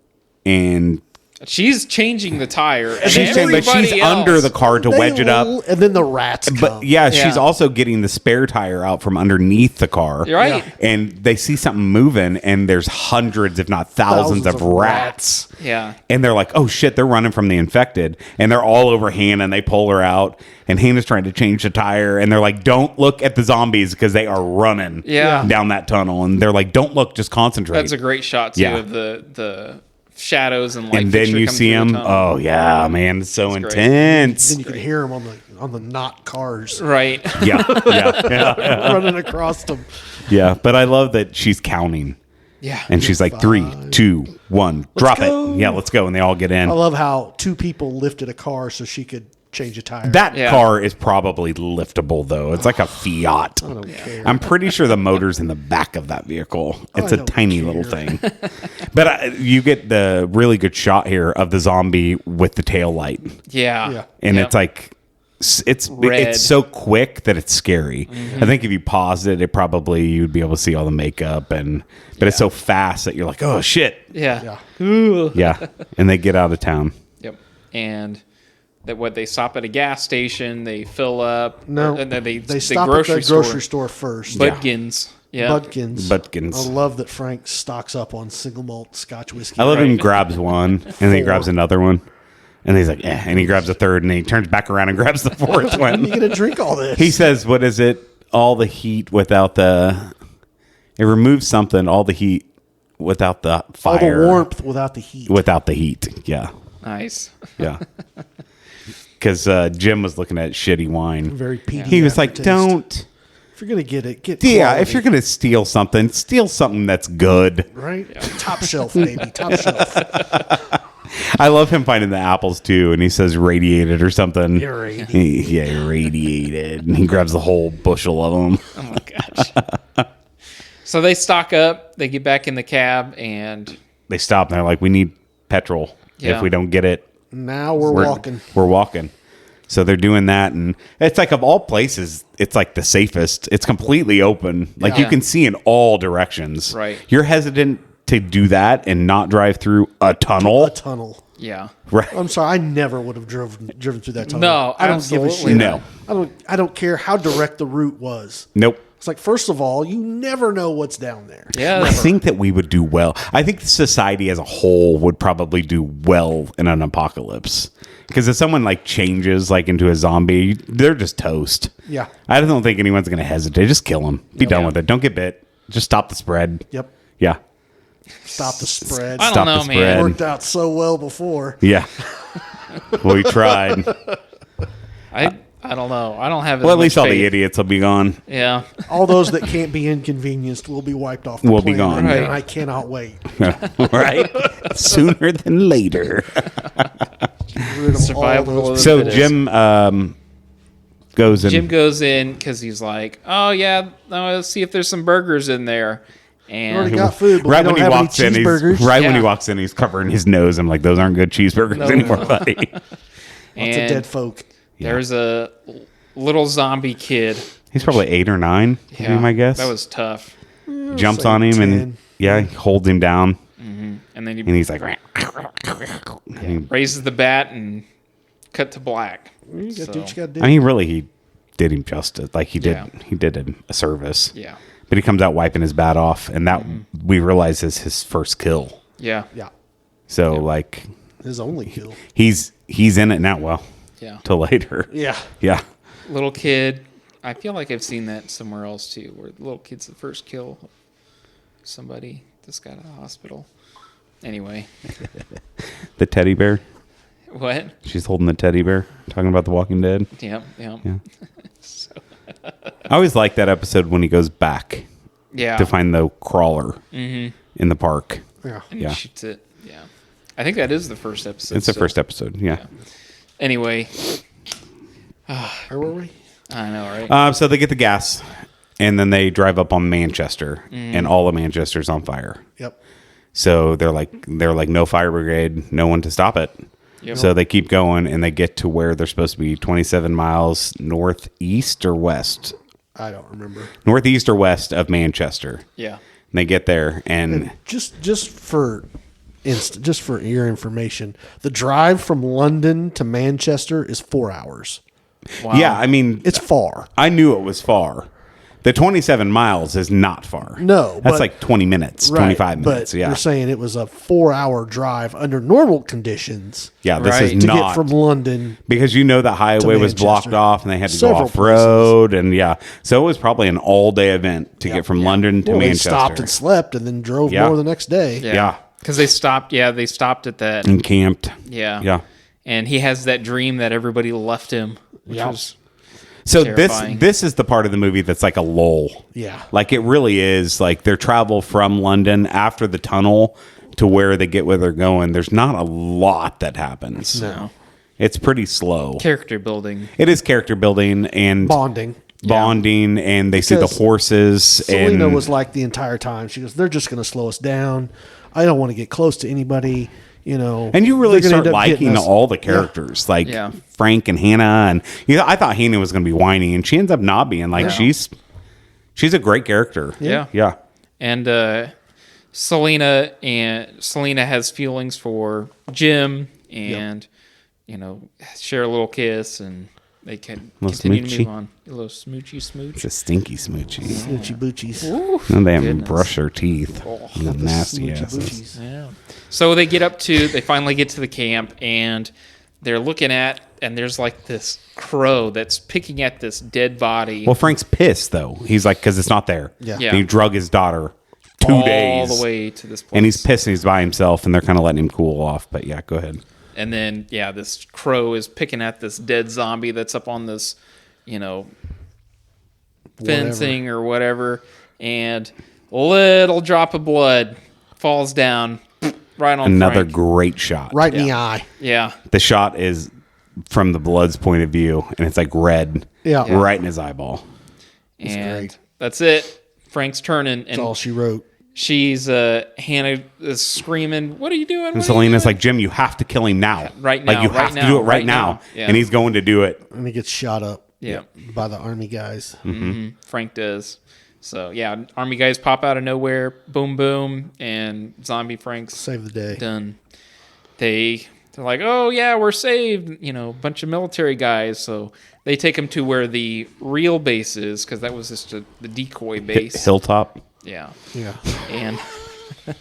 and She's changing the tire. And she's everybody else- under the car to wedge it up. And then the rats come. But yeah, she's Yeah. also getting the spare tire out from underneath the car. You're right. And they see something moving, and there's hundreds, if not thousands, of rats. Yeah. And they're like, oh shit, they're running from the infected. And they're all over Hannah, and they pull her out. And Hannah's trying to change the tire. And they're like, don't look at the zombies, because they are running Yeah. down that tunnel. And they're like, don't look, just concentrate. That's a great shot, too, Yeah. of the shadows and light. and then fixture you coming see through the him. tunnel. Oh, yeah, man. It's so That's great. intense. then you can hear them on the not cars Right. Yeah. running across them. Yeah. But I love that she's counting. Yeah. And she's like, 3, 2, 1, drop go. it. Yeah, let's go. And they all get in. I love how two people lifted a car so she could change a tire. That Yeah. car is probably liftable, though. It's like a Fiat. I don't care. I'm pretty sure the motor's in the back of that vehicle. It's I a don't tiny care. little thing. But you get the really good shot here of the zombie with the tail light. Yeah. Yeah. And Yep. it's like, Red. it's so quick that it's scary. I think if you paused it, you'd be able to see all the makeup, but it's so fast that you're like, oh shit. Yeah. Yeah. And they get out of town. Yep. And they stop at a gas station, they fill up. No, and then they stop at the grocery store first. Budkins. Yeah. Budkins. I love that Frank stocks up on single malt Scotch whiskey. I love him Right. grabs one, and then he grabs another one. And he's like, and he grabs a third, and he turns back around and grabs the fourth How are you one. going to drink all this? He says, what is it? All the heat without it removes something, all the heat without the all fire. the warmth without the heat. Without the heat. Yeah. Nice. Yeah. Because Jim was looking at shitty wine. Very peaty. He was like, aftertaste. don't. If you're going to get it, get Yeah, quality, if you're going to steal something that's good. right? Top shelf, baby. Top shelf. I love him finding the apples too, and he says radiated or something. Irradiated. Irradiated. And he grabs the whole bushel of them. Oh my gosh. So they stock up, they get back in the cab, and They stop and they're like, we need petrol. Yeah. If we don't get it, Now we're walking. We're walking. So they're doing that, and it's like of all places, it's like the safest. It's completely open. Like you Yeah. can see in all directions. Right. You're hesitant to do that and not drive through a tunnel. A tunnel. yeah. Right. I'm sorry, I never would have driven through that tunnel. No, I don't give a absolutely shit. No. I don't care how direct the route was. Nope. It's like, first of all, you never know what's down there. Yeah. I think that we would do well. I think society as a whole would probably do well in an apocalypse. Because if someone like changes like into a zombie, they're just toast. Yeah. I don't think anyone's going to hesitate. Just kill them. Be done with it. Don't get bit. Just stop the spread. Yep. Yeah. Stop the spread. I don't Stop know, the man. spread. Worked out so well before. Yeah. We tried. I don't know. I don't have as Well, at much least all the faith. idiots will be gone. Yeah. All those that can't be inconvenienced will be wiped off the Will be planet, gone. And Right. I cannot wait. Right? Sooner than later. Get rid of all Survival those. of So fittest. Jim goes in. Jim goes in because he's like, oh, yeah, let's see if there's some burgers in there. We already And got food, but Right we when don't he have any walks in, cheeseburgers. Yeah. when he walks in, he's covering his nose. I'm like, those aren't good cheeseburgers anymore, buddy. Lots of and dead folk. there's a little zombie kid. He's probably 8 or 9. Would be my guess. That was tough. Jumps like on him 10. and he holds him down, And then he and he's like, raises the bat and cut to black. You got to do what you got to do. I mean, really, he did him justice. Like he did, Yeah. he did him a service. Yeah. But he comes out wiping his bat off, and that we realize is his first kill. Yeah. yeah. So like His only kill. he's in it now. Well, Yeah. till later. Yeah. Yeah. Little kid I feel like I've seen that somewhere else too, where the little kid's the first kill somebody that's got out of the hospital. Anyway. The teddy bear. What? She's holding the teddy bear, talking about The Walking Dead. Yeah. So. I always like that episode when he goes back to find the crawler in the park. Yeah. And he shoots it. Yeah. I think that is the first episode. It's the first episode, yeah. Anyway. Where were we? I know, right? So they get the gas, and then they drive up on Manchester, and all of Manchester's on fire. Yep. So they're like, no fire brigade, no one to stop it. Yep. So they keep going, and they get to where they're supposed to be 27 miles northeast or west. I don't remember. Northeast or west of Manchester. Yeah. And they get there, and Just for your information, the drive from London to Manchester is 4 hours. Wow. yeah, I mean, It's far. I knew it was far. The 27 miles is not far. No, that's but- like 20 minutes, Right, 25 minutes. But Yeah, you're saying it was a 4-hour drive under normal conditions yeah. This Right. is to not get from London. because the highway was blocked Manchester. off, and they had to go Several off road, and so it was probably an all day event to get from London to Well, they Manchester. stopped and slept and then drove Yeah. more the next day. Yeah. Because they stopped at that. And camped. Yeah. Yeah. And he has that dream that everybody left him, which Yeah. was So terrifying. this is the part of the movie that's like a lull. Yeah. Like it really is like their travel from London after the tunnel to where they get where they're going. There's not a lot that happens. No. It's pretty slow. Character building. It is character building and Bonding. bonding, and they see the Because horses. Selena and was like the entire time. She goes, "They're just going to slow us down. I don't want to get close to anybody." And you really They're gonna start end up getting liking us. all the characters, like Yeah. Frank and Hannah. And I thought Hannah was going to be whiny, and she ends up not being. Like she's a great character. Yeah. Yeah. And Selena has feelings for Jim, and share a little kiss, and they can Little continue to smoochy. move on. A little smoochy smooch. It's a stinky smoochy. Smoochy boochies. And they haven't Goodness. brushed their teeth. Oh. The nasty Smoochy asses. boochies. Yeah. So they finally get to the camp, and they're looking at, and there's like this crow that's picking at this dead body. Well, Frank's pissed though. He's like, because it's not there. Yeah. Yeah. And he drug his daughter 2 all days the way to this place. and he's pissed. And he's by himself, and they're kind of letting him cool off. But yeah, go ahead. And then, this crow is picking at this dead zombie that's up on this, fencing or whatever. And a little drop of blood falls down right on Another Frank. great shot. Right in the eye. Yeah. The shot is from the blood's point of view, and it's like red. Yeah. Right in his eyeball. And great. that's it. Frank's turning. That's And all she wrote. she's, Hannah is screaming, "What are you doing?" And Selena's like, Jim, you have to kill him now. Right Like now, you right have to now, do it right right now. now. Yeah. And he's going to do it. And he gets shot up Yeah. by the army guys. Frank does. So, army guys pop out of nowhere. Boom, boom. And zombie Frank's Save the day. done. They're like, "Oh yeah, we're saved." A bunch of military guys. So they take him to where the real base is, because that was just the decoy base. Hilltop. Yeah, Yeah. and I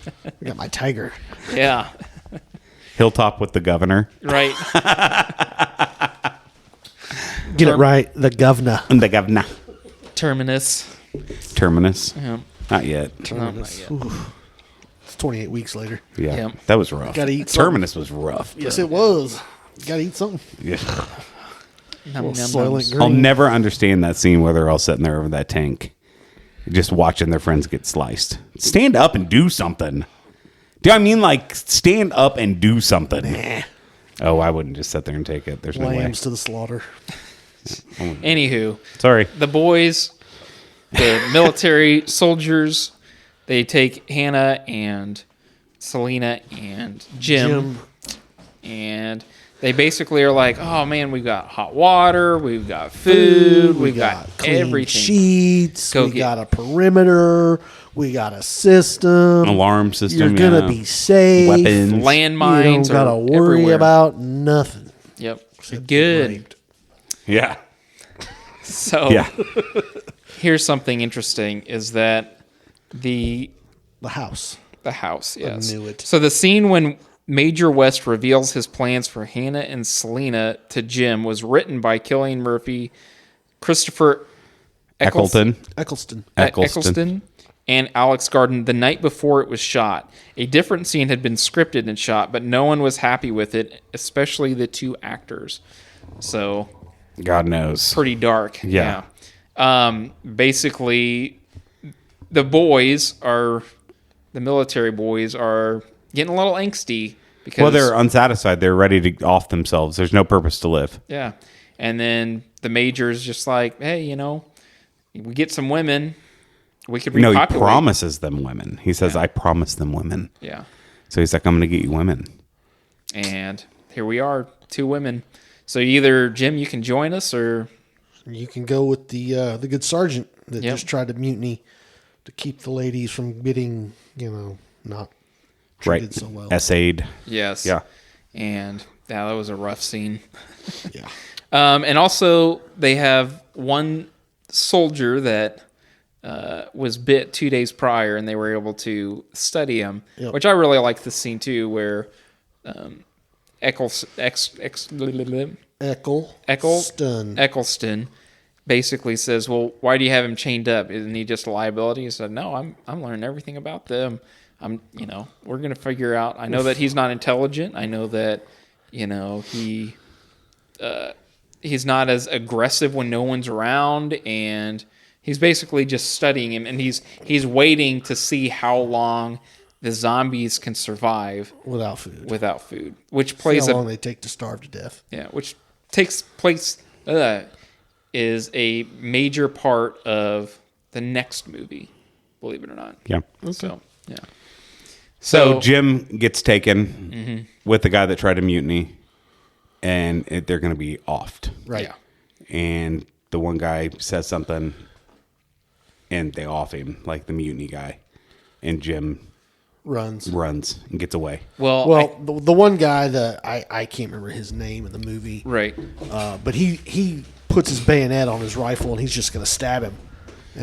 got my tiger. yeah, Hilltop with the governor. right. Get it right. The governor. And the governor. Terminus. Terminus. Yeah. Not yet. Terminus. Ooh. It's 28 weeks later. Yeah. Yeah. That was rough. Gotta eat something. Terminus was rough. Yes, it was. Gotta eat something. Yeah. Num, num, Soylent nums. Green. I'll never understand that scene where they're all sitting there over that tank, just watching their friends get sliced. Stand up and do something. Do I mean like stand up and do something? Nah. Oh, I wouldn't just sit there and take it. There's no way. Lambs to the slaughter. Anywho, Sorry. the boys, the military soldiers, they take Hannah and Selena and Jim. And they basically are like, "Oh man, we've got hot water, we've got food, we've got clean everything." sheets. Go We get- got a perimeter. We got a system. Alarm system. You're gonna yeah. be safe. Weapons. You Landmines don't gotta are worry everywhere. about nothing. Yep. Good. Raped. Yeah. So Yeah. here's something interesting: is that the The house. yes. knew it. So the scene when Major West reveals his plans for Hannah and Selena to Jim was written by Cillian Murphy, Christopher Eccleston and Alex Garland the night before it was shot. A different scene had been scripted and shot, but no one was happy with it, especially the two actors. So, God knows. pretty dark. Yeah. Basically, the military boys are getting a little angsty because Well, they're unsatisfied. They're ready to off themselves. There's no purpose to live. yeah. And then the major's just like, hey, we get some women, we could No, repopulate. he promises them women. He says, I promise them women. Yeah. So he's like, I'm going to get you women. And here we are, 2 women. So either, Jim, you can join us, or You can go with the good sergeant that Yep. just tried to mutiny to keep the ladies from getting, not treated so well. Essayed. yes. Yeah. And that was a rough scene. Yeah. And also, they have one soldier that was bit 2 days prior, and they were able to study him, Yep. which I really like this scene too, where Eccleston basically says, "Well, why do you have him chained up? Isn't he just a liability?" He said, "No, I'm learning everything about them. We're gonna figure out. I know that he's not intelligent. I know that, he's not as aggressive when no one's around, and he's basically just studying him, and he's waiting to see how long the zombies can survive Without food. which See plays how long they take to starve to death. which takes place is a major part of the next movie, believe it or not. Yeah. So yeah. So Jim gets taken with the guy that tried to mutiny, and they're going to be offed. Right. Yeah. And the one guy says something, and they off him, like the mutiny guy. And Jim Runs. and gets away. Well, the one guy that I can't remember his name in the movie. right. But he puts his bayonet on his rifle and he's just going to stab him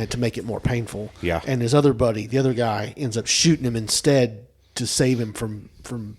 to make it more painful. Yeah. And his other buddy, the other guy, ends up shooting him instead to save him from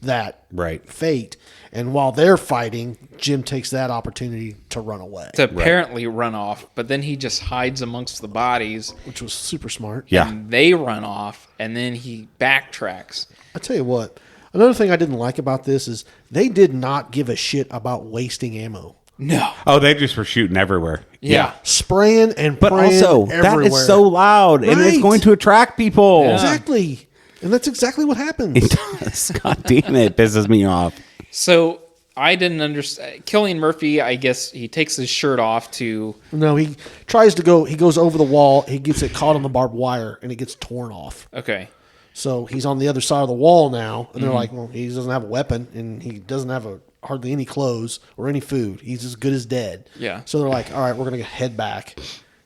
that fate. And while they're fighting, Jim takes that opportunity to run away, To apparently run off, but then he just hides amongst the bodies, which was super smart. Yeah. and they run off, and then he backtracks. I tell you what, another thing I didn't like about this is they did not give a shit about wasting ammo. No. Oh, they just were shooting everywhere. Yeah. Spraying and But praying also, everywhere. that is so loud, and it's Right. going to attract people. Yeah. Exactly. And that's exactly what happens. It does. God damn it. It pisses me off. So I didn't understand. Cillian Murphy, I guess he takes his shirt off to. No, he tries to go. He goes over the wall. He gets it caught on the barbed wire, and it gets torn off. Okay. So he's on the other side of the wall now, and they're like, "Well, he doesn't have a weapon, and he doesn't have hardly any clothes or any food. He's as good as dead." Yeah. So they're like, "All right, we're gonna head back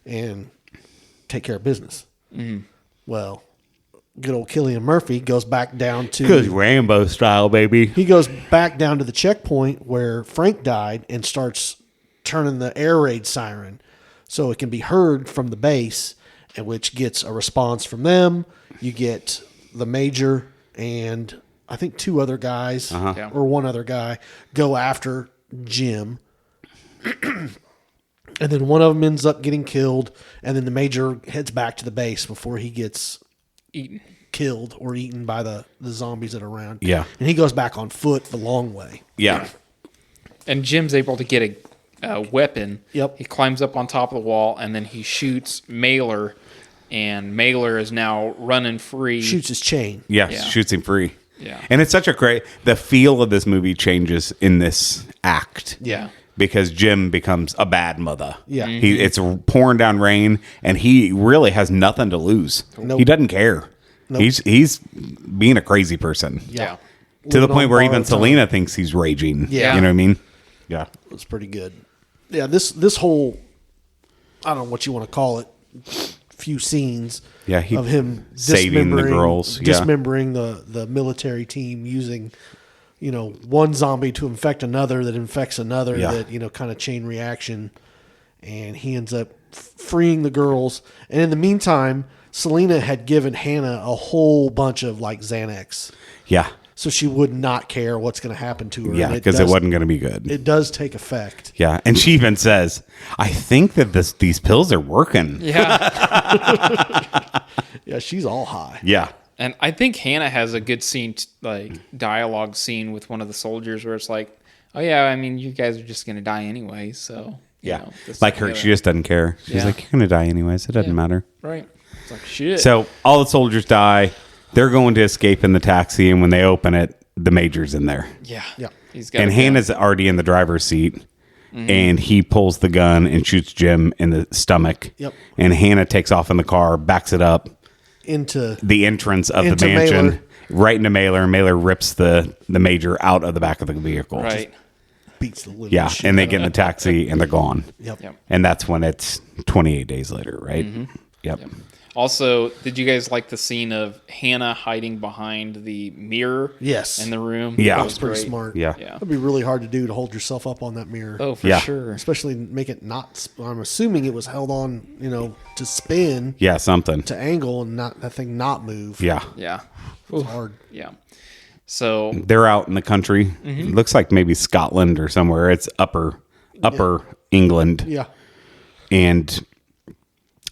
and take care of business." Well, good old Cillian Murphy goes back down to Because Rambo style, baby. He goes back down to the checkpoint where Frank died and starts turning the air raid siren so it can be heard from the base, and which gets a response from them. You get the major and I think 2 other guys Yeah. or 1 other guy go after Jim. And then one of them ends up getting killed, and then the major heads back to the base before he gets Eaten. killed or eaten by the zombies that are around. Yeah. And he goes back on foot the long way. Yeah. And Jim's able to get a weapon. Yep. He climbs up on top of the wall, and then he shoots Mailer, and Mailer is now running free. Shoots his chain. Yeah. Yeah. Shoots him free. Yeah. And it's such a great, the feel of this movie changes in this act. Yeah. Because Jim becomes a bad mother. Yeah. It's pouring down rain, and he really has nothing to lose. Nope. He doesn't care. Nope. He's being a crazy person. Yeah. To the Living point on where even borrowed time. Selena thinks he's raging. Yeah. You know what I mean? Yeah. It was pretty good. Yeah, this whole, I don't know what you want to call it, few scenes Yeah, he of him saving the girls. Yeah. dismembering the military team using, one zombie to infect another that infects another Yeah. that, kind of chain reaction. And he ends up freeing the girls. And in the meantime, Selena had given Hannah a whole bunch of like Xanax. Yeah. so she would not care what's going to happen to her. Yeah, And because it wasn't going to be good. It does take effect. Yeah, and she even says, "I think that these pills are working." Yeah. Yeah, she's all high. Yeah, And I think Hannah has a good scene, like dialogue scene with one of the soldiers where it's like, oh yeah, I mean, you guys are just going to die anyway. So, you know, this, like her, she just doesn't care. She's Yeah. like, "You're going to die anyways. It doesn't matter." Right. It's like, shit. So all the soldiers die. They're going to escape in the taxi, and when they open it, the major's in there. yeah. Yeah. He's got And a gun. Hannah's already in the driver's seat, and he pulls the gun and shoots Jim in the stomach. Yep. And Hannah takes off in the car, backs it up Into the entrance of the Into mansion, Mailer. right into Mailer. Mailer rips the major out of the back of the vehicle. Right. beats the living Yeah, shit and they out get in the taxi and they're gone. Yep. Yep. And that's when it's 28 days later, right? Yep. Also, did you guys like the scene of Hannah hiding behind the mirror? Yes. In the room? Yeah. That That was It's pretty great. smart. Yeah. Yeah. That'd be really hard to do, to hold yourself up on that mirror. Oh, for Yeah. sure. Especially make it not. I'm assuming it was held on, to spin, Yeah, something. to angle, and not that thing not move. Yeah. Yeah. It's hard. Yeah. So, They're out in the country. It looks like maybe Scotland or somewhere. It's upper England. Yeah. And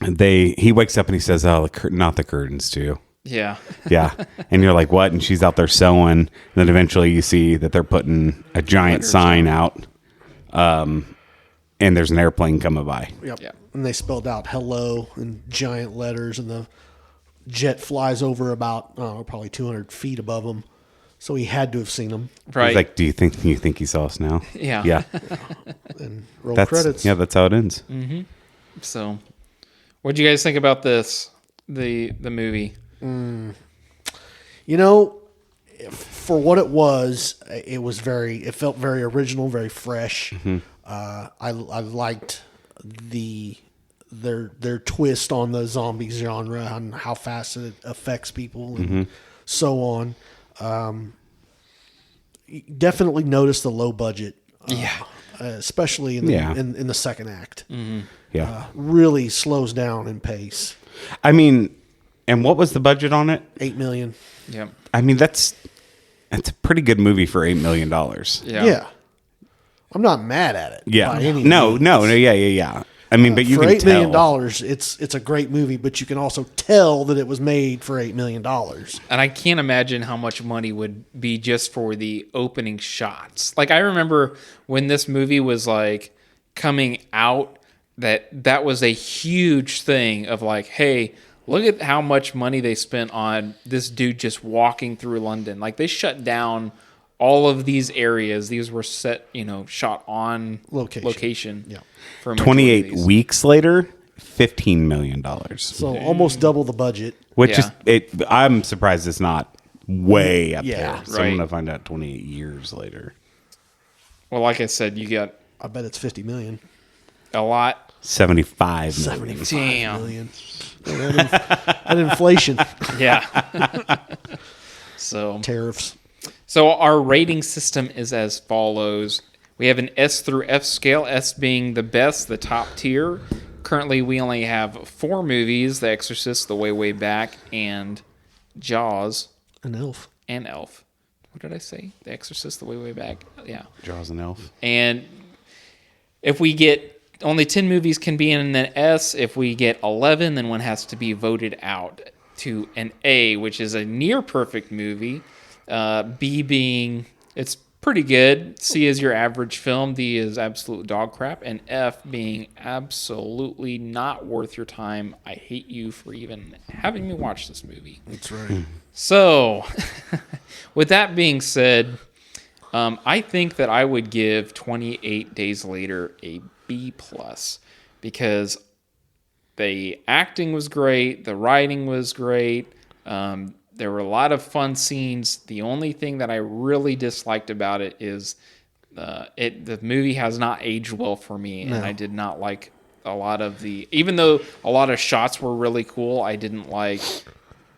he wakes up and he says, "Oh, not the curtains too." yeah. Yeah. And you're like, "What?" And she's out there sewing. And then eventually you see that they're putting a giant sign out. And there's an airplane coming by. Yep. Yeah. And they spelled out "hello" in giant letters, and the jet flies over about probably 200 feet above them. So he had to have seen them. Right. He's like, "Do you think he saw us now?" Yeah. Yeah. And roll That's credits. Yeah, that's how it ends. So, what do you guys think about this? The movie? For what it was, it felt very original, very fresh. I liked their twist on the zombie genre and how fast it affects people and so on. Definitely noticed the low budget. Especially in the second act. Yeah. Really slows down in pace. I mean, and what was the budget on it? $8 million. Yeah. I mean, that's a pretty good movie for $8 million. Yeah. I'm not mad at it. Yeah. By any No, means. yeah. I mean, but you for can $8 million, tell. it's a great movie, but you can also tell that it was made for $8 million. And I can't imagine how much money would be just for the opening shots. Like, I remember when this movie was like coming out, that was a huge thing of like, hey, look at how much money they spent on this dude just walking through London. Like, they shut down all of these areas. These were set, shot on location. Yeah. For a majority of 28 these. weeks later, $15 million. So almost double the budget. Which Yeah. I'm surprised it's not way up Yeah, there. So I'm right. going to find out 28 years later. Well, like I said, you got I bet it's $50 million. a lot. 75 million. Damn. Million. And inflation, Yeah. So tariffs. our rating system is as follows. We have an S through F scale, S being the best, the top tier. Currently, we only have 4 movies, The Exorcist, The Way, Way Back, and Jaws, An elf. and Elf. What did I say? The Exorcist, The Way, Way Back. Yeah. Jaws and Elf. And if we get only 10 movies can be in an S. If we get 11, then one has to be voted out to an A, which is a near perfect movie. B being it's pretty good. C is your average film. D is absolute dog crap. And F being absolutely not worth your time. I hate you for even having me watch this movie. That's right. So, with that being said, I think that I would give 28 Days Later a B+, because the acting was great, the writing was great, there were a lot of fun scenes. The only thing that I really disliked about it is the movie has not aged well for me, and I did not like a lot of even though a lot of shots were really cool, I didn't like,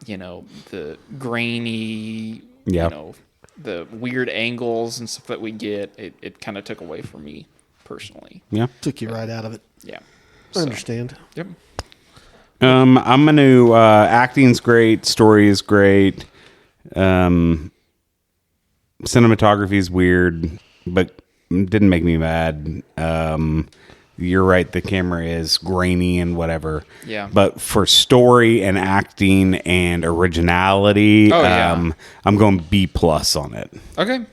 the grainy, the weird angles and stuff that we get. It kind of took away from me personally. Yeah. Took you right out of it. Yeah. I understand. Yep. I'm gonna acting's great, story is great. Cinematography is weird, but didn't make me mad. You're right. The camera is grainy and whatever. Yeah. But for story and acting and originality, I'm going B+ on it. Okay.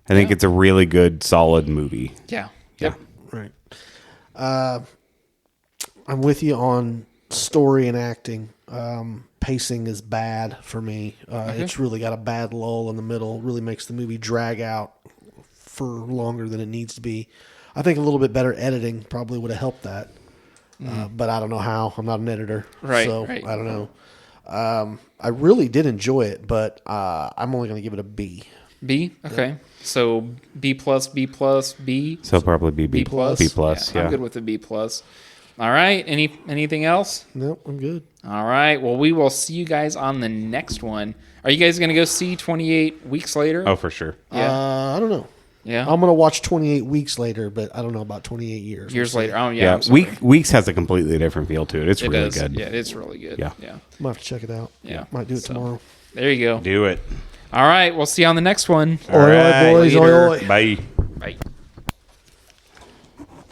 I think it's a really good, solid movie. Yeah. Yep. Right. I'm with you on story and acting. Pacing is bad for me. It's really got a bad lull in the middle. Really makes the movie drag out for longer than it needs to be. I think a little bit better editing probably would have helped that. But I don't know how. I'm not an editor. Right. So Right. I don't know. I really did enjoy it, but I'm only going to give it a B. B? Okay. Yeah. So B+, B+, B. So probably B+. B+. B+, yeah. I'm good with the B+. All right. Anything else? Nope, I'm good. All right. Well, we will see you guys on the next one. Are you guys going to go see 28 Weeks Later? Oh, for sure. Yeah. I don't know. Yeah. I'm going to watch 28 Weeks Later, but I don't know about 28 years. Years later. Oh, yeah. Weeks has a completely different feel to it. It's really good. Yeah, it's really good. Yeah. Might have to check it out. Yeah. Might do it tomorrow. There you go. Do it. All right. We'll see you on the next one. All right, boys. Later. Oi, oi. Bye. Bye.